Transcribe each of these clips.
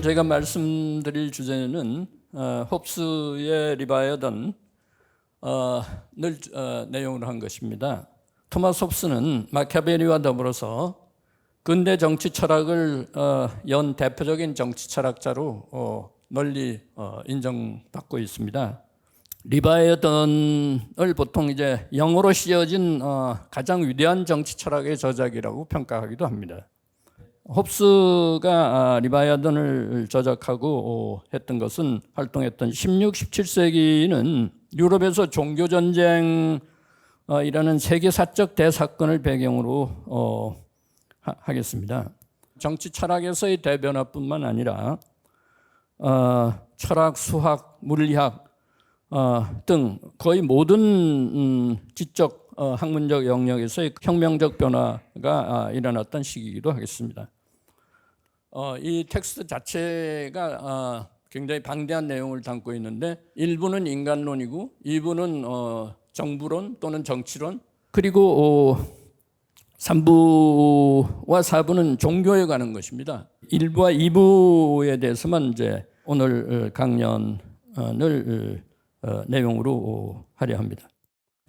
제가 말씀드릴 주제는 홉스의 리바이어던 내용으로 한 것입니다. 토마스 홉스는 마키아벨리와 더불어서 근대 정치 철학을 연 대표적인 정치 철학자로 널리 인정받고 있습니다. 리바이어던을 보통 이제 영어로 씌어진 가장 위대한 정치 철학의 저작이라고 평가하기도 합니다. 홉스가 리바이어던을 저작하고 했던 것은 활동했던 16, 17세기는 유럽에서 종교전쟁이라는 세계사적 대사건을 배경으로 하겠습니다. 정치 철학에서의 대변화뿐만 아니라 철학, 수학, 물리학 등 거의 모든 지적 학문적 영역에서의 혁명적 변화가 일어났던 시기이기도 하겠습니다. 이 텍스트 자체가 굉장히 방대한 내용을 담고 있는데 일부는 인간론이고 일부는 정부론 또는 정치론 그리고 3부와 4부는 종교에 관한 것입니다. 1부와 2부에 대해서만 이제 오늘 강연을 내용으로 하려 합니다.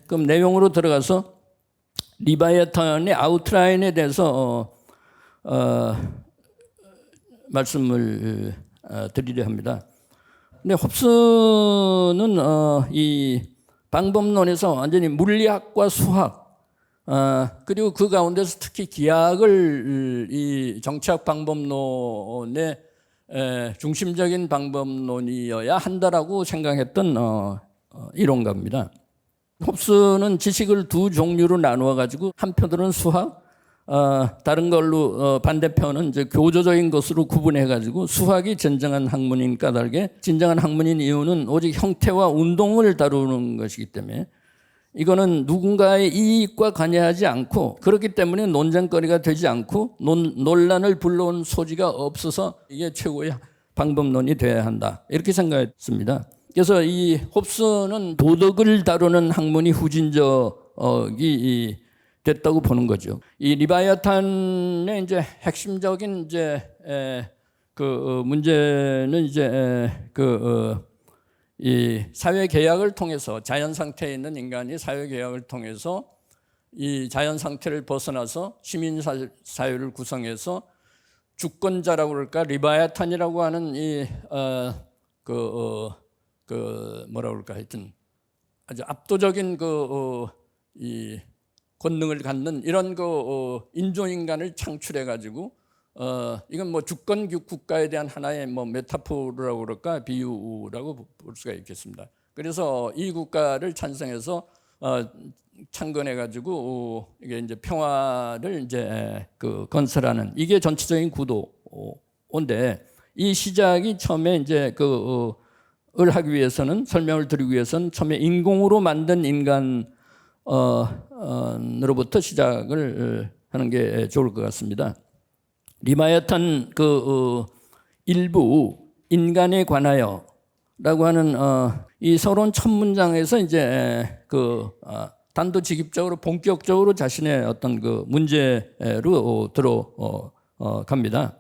그럼 내용으로 들어가서 리바이어탄의 아웃라인에 대해서 말씀을 드리려 합니다. 근데 홉스는 이 방법론에서 완전히 물리학과 수학 그리고 그 가운데서 특히 기하학을 이 정치학 방법론의 중심적인 방법론이어야 한다라고 생각했던 이론가입니다. 홉스는 지식을 두 종류로 나누어 가지고 한편으로는 수학, 다른 걸로 반대편은 이제 교조적인 것으로 구분해 가지고 수학이 진정한 학문인 까닭에 진정한 학문인 이유는 오직 형태와 운동을 다루는 것이기 때문에 이거는 누군가의 이익과 관여하지 않고 그렇기 때문에 논쟁거리가 되지 않고 논란을 불러온 소지가 없어서 이게 최고의 방법론이 돼야 한다 이렇게 생각했습니다. 그래서 이 홉스는 도덕을 다루는 학문이 후진적이 됐다고 보는 거죠. 이 리바이어탄의 이제 핵심적인 이제 그 문제는 이제 이 사회 계약을 통해서 자연 상태에 있는 인간이 사회 계약을 통해서 이 자연 상태를 벗어나서 시민 사회를 구성해서 주권자라고 그럴까 리바이어탄이라고 하는 이 뭐라 그럴까 하여튼 아주 압도적인 이 권능을 갖는 이런 인조인간을 창출해 가지고 이건 뭐 주권 국가에 대한 하나의 뭐 메타포라고 그럴까 비유라고 볼 수가 있겠습니다. 그래서 이 국가를 찬성해서 창건해 가지고 이게 이제 평화를 이제 건설하는 이게 전체적인 구도인데 이 시작이 처음에 이제 을 하기 위해서는 설명을 드리기 위해서는 처음에 인공으로 만든 인간으로부터 시작을 하는 게 좋을 것 같습니다. 리바이어탄 일부 인간에 관하여라고 하는 이 서론 첫 문장에서 이제 단도직입적으로 본격적으로 자신의 어떤 문제로 들어갑니다.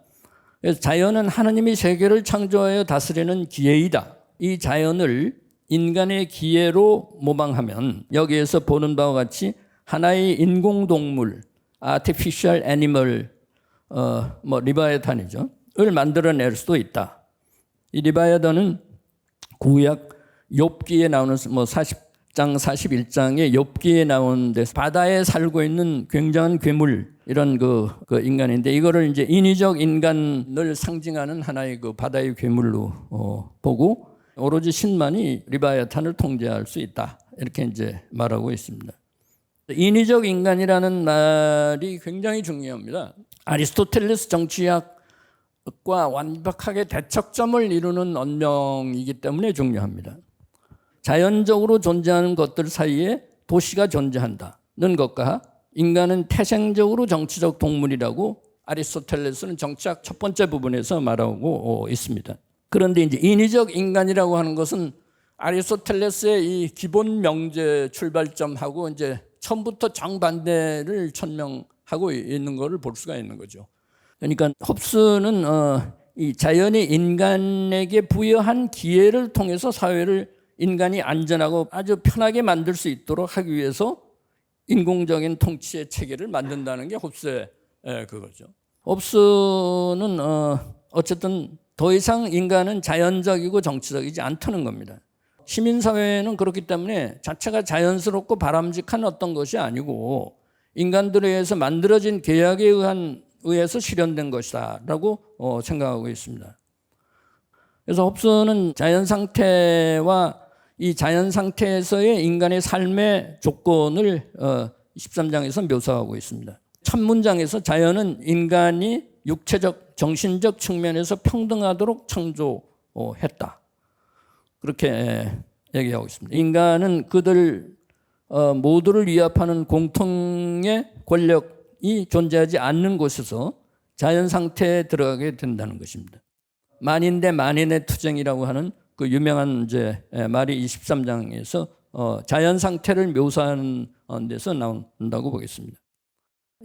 그래서 자연은 하나님이 세계를 창조하여 다스리는 기회이다. 이 자연을 인간의 기회로 모방하면 여기에서 보는 바와 같이 하나의 인공동물, artificial animal, 리바이어탄이죠. 을 만들어낼 수도 있다. 이 리바이어탄은 구약 욥기에 나오는 40장, 41장의 욥기에 나오는 데서 바다에 살고 있는 굉장한 괴물 이런 인간인데 이거를 이제 인위적 인간을 상징하는 하나의 바다의 괴물로 보고 오로지 신만이 리바이어탄을 통제할 수 있다. 이렇게 이제 말하고 있습니다. 인위적 인간이라는 말이 굉장히 중요합니다. 아리스토텔레스 정치학과 완벽하게 대척점을 이루는 언명이기 때문에 중요합니다. 자연적으로 존재하는 것들 사이에 도시가 존재한다는 것과 인간은 태생적으로 정치적 동물이라고 아리스토텔레스는 정치학 첫 번째 부분에서 말하고 있습니다. 그런데 이제 인위적 인간이라고 하는 것은 아리스토텔레스의 이 기본 명제 출발점하고 이제 처음부터 정반대를 천명하고 있는 것을 볼 수가 있는 거죠. 그러니까 홉스는 이 자연이 인간에게 부여한 기회를 통해서 사회를 인간이 안전하고 아주 편하게 만들 수 있도록 하기 위해서 인공적인 통치의 체계를 만든다는 게 홉스의 그거죠. 홉스는 어쨌든 더 이상 인간은 자연적이고 정치적이지 않다는 겁니다. 시민사회는 그렇기 때문에 자체가 자연스럽고 바람직한 어떤 것이 아니고 인간들에 의해서 만들어진 계약에 의해서 실현된 것이다라고 생각하고 있습니다. 그래서 홉스는 자연 상태와 이 자연 상태에서의 인간의 삶의 조건을 13장에서 묘사하고 있습니다. 첫 문장에서 자연은 인간이 육체적, 정신적 측면에서 평등하도록 창조했다. 그렇게 얘기하고 있습니다. 인간은 그들 모두를 위압하는 공통의 권력이 존재하지 않는 곳에서 자연 상태에 들어가게 된다는 것입니다. 만인 대 만인의 투쟁이라고 하는 그 유명한 이제 말이 23장에서 자연 상태를 묘사하는 데서 나온다고 보겠습니다.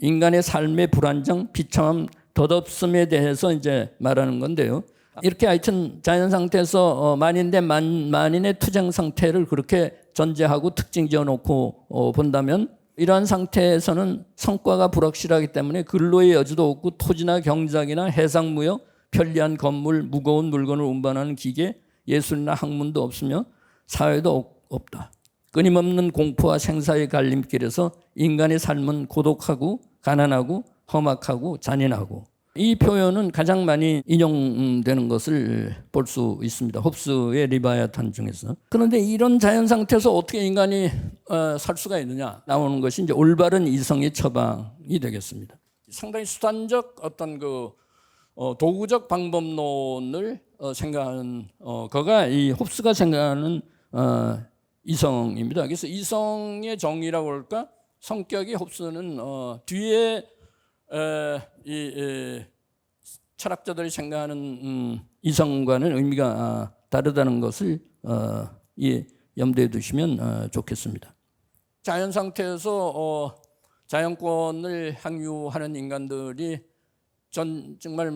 인간의 삶의 불안정, 비참함, 덧없음에 대해서 이제 말하는 건데요. 이렇게 하여튼 자연 상태에서 만인 대 만인의 투쟁 상태를 그렇게 전제하고 특징 지어놓고 본다면 이러한 상태에서는 성과가 불확실하기 때문에 근로의 여지도 없고 토지나 경작이나 해상무역, 편리한 건물, 무거운 물건을 운반하는 기계, 예술이나 학문도 없으며 사회도 없다. 끊임없는 공포와 생사의 갈림길에서 인간의 삶은 고독하고 가난하고 험악하고 잔인하고 이 표현은 가장 많이 인용되는 것을 볼 수 있습니다. 홉스의 리바야탄 중에서. 그런데 이런 자연 상태에서 어떻게 인간이 살 수가 있느냐 나오는 것이 이제 올바른 이성의 처방이 되겠습니다. 상당히 수단적 어떤 그 도구적 방법론을 생각하는 거가 이 홉스가 생각하는 이성입니다. 그래서 이성의 정의라고 할까? 성격이 홉스는 뒤에 이 철학자들이 생각하는 이성과는 의미가 다르다는 것을 염두에 두시면 좋겠습니다. 자연 상태에서 자연권을 향유하는 인간들이 정말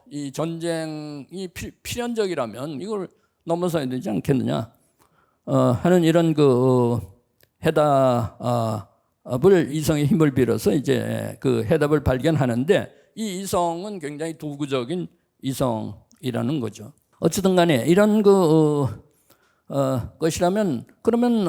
이 전쟁이 필연적이라면 이걸 넘어서야 되지 않겠느냐 하는 이런 그 해답을 이성의 힘을 빌어서 이제 그 해답을 발견하는데 이 이성은 굉장히 도구적인 이성이라는 거죠. 어쨌든 간에 이런 것이라면 그러면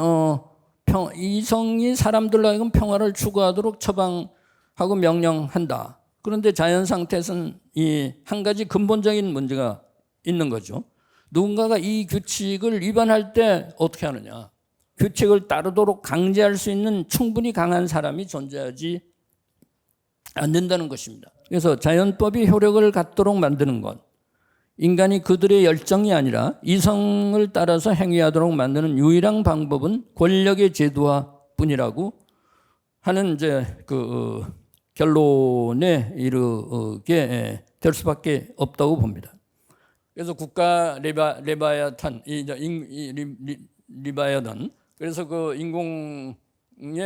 이성이 사람들로 하여금 평화를 추구하도록 처방하고 명령한다. 그런데 자연 상태에서는 이 한 가지 근본적인 문제가 있는 거죠. 누군가가 이 규칙을 위반할 때 어떻게 하느냐. 규칙을 따르도록 강제할 수 있는 충분히 강한 사람이 존재하지 않는다는 것입니다. 그래서 자연법이 효력을 갖도록 만드는 것, 인간이 그들의 열정이 아니라 이성을 따라서 행위하도록 만드는 유일한 방법은 권력의 제도화뿐이라고 하는 이제 그 결론에 이르게 될 수밖에 없다고 봅니다. 그래서 국가 레바야탄, 리바야단, 그래서 그 인공의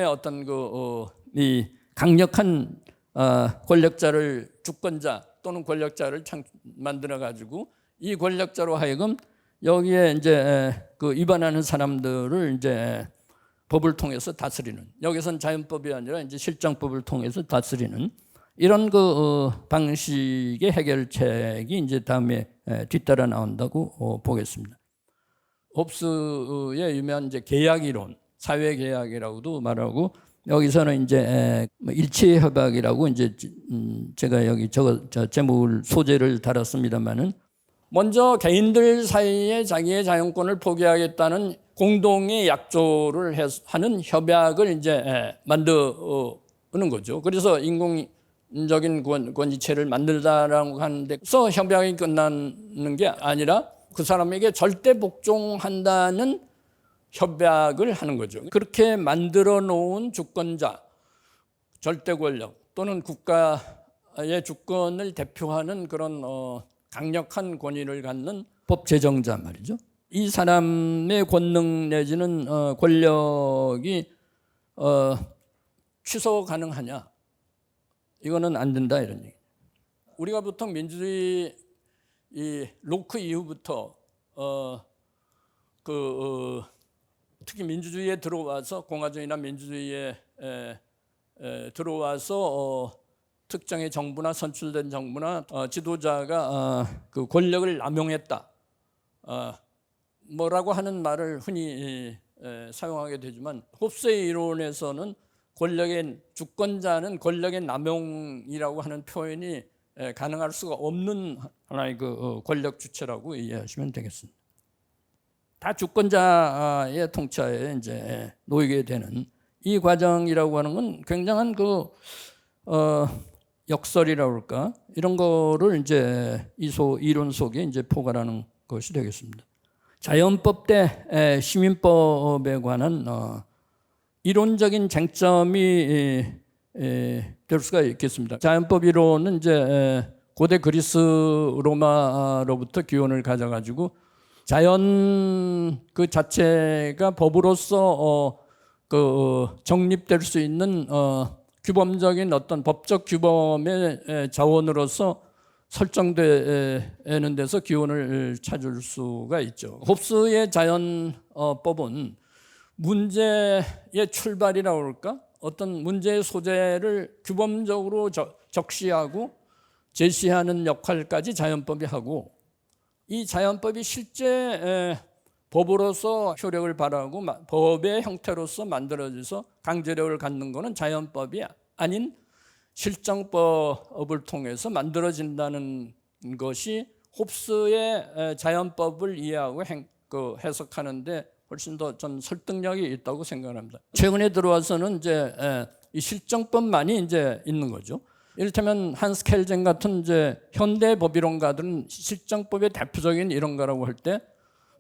어떤 이 강력한 권력자를 주권자 또는 권력자를 만들어 가지고 이 권력자로 하여금 여기에 이제 그 위반하는 사람들을 이제 법을 통해서 다스리는, 여기선 자연법이 아니라 이제 실정법을 통해서 다스리는 이런 그 방식의 해결책이 이제 다음에 뒤따라 나온다고 보겠습니다. 홉스의 유명한 이제 계약 이론, 사회 계약이라고도 말하고 여기서는 이제 일체 협약이라고 이제 제가 여기 제목 소재를 달았습니다만은 먼저 개인들 사이에 자기의 자연권을 포기하겠다는 공동의 약조를 하는 협약을 이제 만드는 거죠. 그래서 인공적인 권위체를 만들다라고 하는데서 협약이 끝나는 게 아니라 그 사람에게 절대 복종한다는 협약을 하는 거죠. 그렇게 만들어 놓은 주권자, 절대 권력 또는 국가의 주권을 대표하는 그런 강력한 권위를 갖는 법 제정자 말이죠. 이 사람의 권능 내지는 권력이 취소 가능하냐? 이거는 안 된다 이런 얘기. 우리가 보통 민주주의 이 로크 이후부터 특히 민주주의에 들어와서 공화주의나 민주주의에 들어와서 특정의 정부나 선출된 정부나 지도자가 그 권력을 남용했다. 뭐라고 하는 말을 흔히 사용하게 되지만 홉스의 이론에서는 주권자는 권력의 남용이라고 하는 표현이 가능할 수가 없는 하나의 그 권력 주체라고 이해하시면 되겠습니다. 다 주권자의 통치하에 이제 놓이게 되는 이 과정이라고 하는 건 굉장한 그 역설이라고 할까 이런 거를 이제 이론 속에 이제 포괄하는 것이 되겠습니다. 자연법 대 시민법에 관한 이론적인 쟁점이 될 수가 있겠습니다. 자연법 이론은 이제 고대 그리스 로마로부터 기원을 가져가지고 자연 그 자체가 법으로서 정립될 수 있는 규범적인 어떤 법적 규범의 자원으로서 설정되는 데서 기원을 찾을 수가 있죠. 홉스의 자연법은 문제의 출발이라고 할까? 어떤 문제의 소재를 규범적으로 적시하고 제시하는 역할까지 자연법이 하고, 이 자연법이 실제 법으로서 효력을 발휘하고 법의 형태로서 만들어져서 강제력을 갖는 것은 자연법이 아닌 실정법을 통해서 만들어진다는 것이 홉스의 자연법을 이해하고 해석하는데 훨씬 더 전 설득력이 있다고 생각합니다. 최근에 들어와서는 이제 이 실정법만이 이제 있는 거죠. 이를테면 한스 켈젠 같은 이제 현대 법이론가들은 실정법의 대표적인 이론가라고 할 때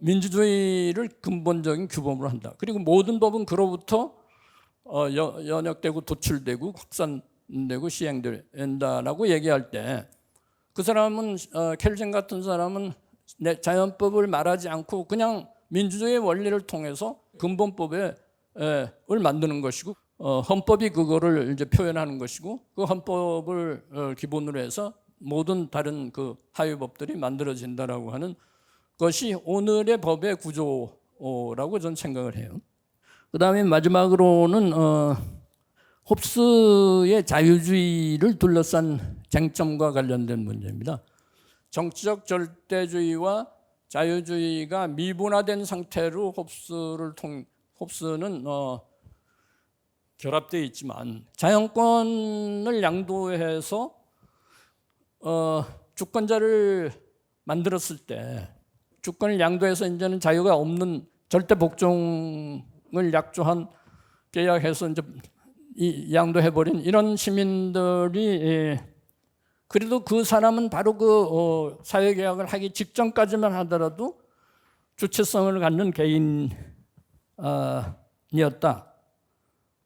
민주주의를 근본적인 규범으로 한다. 그리고 모든 법은 그로부터 연역되고 도출되고 확산되고 시행된다라고 얘기할 때, 그 사람은 켈젠 같은 사람은 자연법을 말하지 않고 그냥 민주주의의 원리를 통해서 근본법을 만드는 것이고, 헌법이 그거를 이제 표현하는 것이고, 그 헌법을 기본으로 해서 모든 다른 그 하위법들이 만들어진다라고 하는 것이 오늘의 법의 구조라고 저는 생각을 해요. 그 다음에 마지막으로는 홉스의 자유주의를 둘러싼 쟁점과 관련된 문제입니다. 정치적 절대주의와 자유주의가 미분화된 상태로 홉스는 결합되어 있지만, 자연권을 양도해서 주권자를 만들었을 때, 주권을 양도해서 이제는 자유가 없는 절대 복종을 약조한 계약해서 이제 양도해버린 이런 시민들이, 그래도 그 사람은 바로 그 사회계약을 하기 직전까지만 하더라도 주체성을 갖는 개인이었다,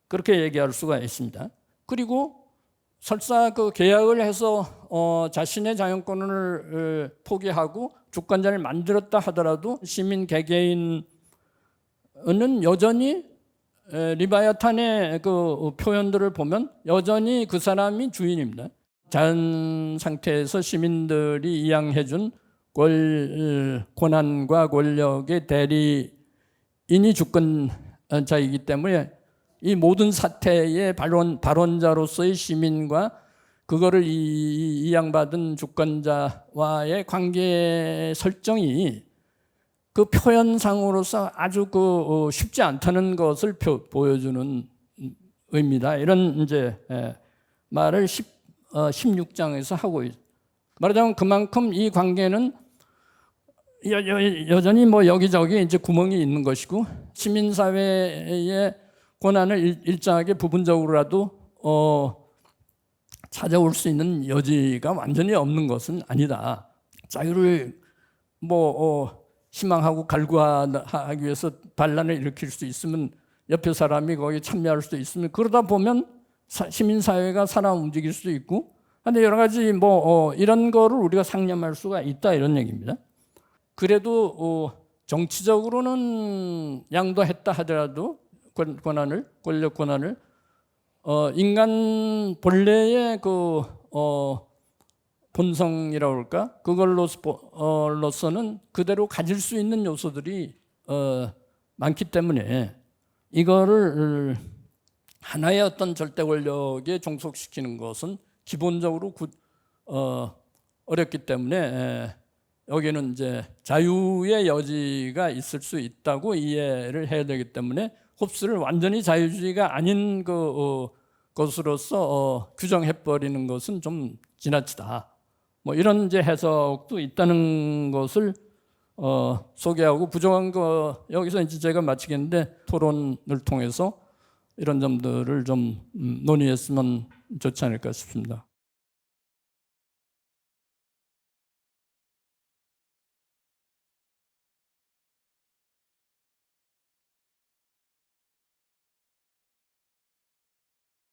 그렇게 얘기할 수가 있습니다. 그리고 설사 그 계약을 해서 자신의 자연권을 포기하고 주권자를 만들었다 하더라도 시민 개개인은 여전히 리바야탄의 그 표현들을 보면 여전히 그 사람이 주인입니다. 자연 상태에서 시민들이 이양해준 권한과 권력의 대리인이 주권자이기 때문에 이 모든 사태의 발언자로서의 시민과 그거를 이양받은 주권자와의 관계 설정이 그 표현상으로서 아주 그 쉽지 않다는 것을 보여주는 의미다. 이런 이제 말을 16장에서 하고 있어요. 말하자면 그만큼 이 관계는 여전히 뭐 여기저기 이제 구멍이 있는 것이고, 시민사회의 권한을 일정하게 부분적으로라도 찾아올 수 있는 여지가 완전히 없는 것은 아니다. 자유를 희망하고 갈구하기 위해서 반란을 일으킬 수 있으면 옆에 사람이 거기에 참여할 수도 있으면, 그러다 보면 시민사회가 살아 움직일 수도 있고, 근데 여러 가지 이런 거를 우리가 상념할 수가 있다, 이런 얘기입니다. 그래도 정치적으로는 양도했다 하더라도 권력 권한을 인간 본래의 그 본성이라고 할까? 그걸로서는 그대로 가질 수 있는 요소들이 많기 때문에 이거를 하나의 어떤 절대 권력에 종속시키는 것은 기본적으로 어렵기 때문에 여기는 이제 자유의 여지가 있을 수 있다고 이해를 해야 되기 때문에 홉스를 완전히 자유주의가 아닌 것으로서 규정해버리는 것은 좀 지나치다. 뭐 이런 이제 해석도 있다는 것을 소개하고 부정한 거 여기서 이제 제가 마치겠는데 토론을 통해서 이런 점들을 좀 논의했으면 좋지 않을까 싶습니다.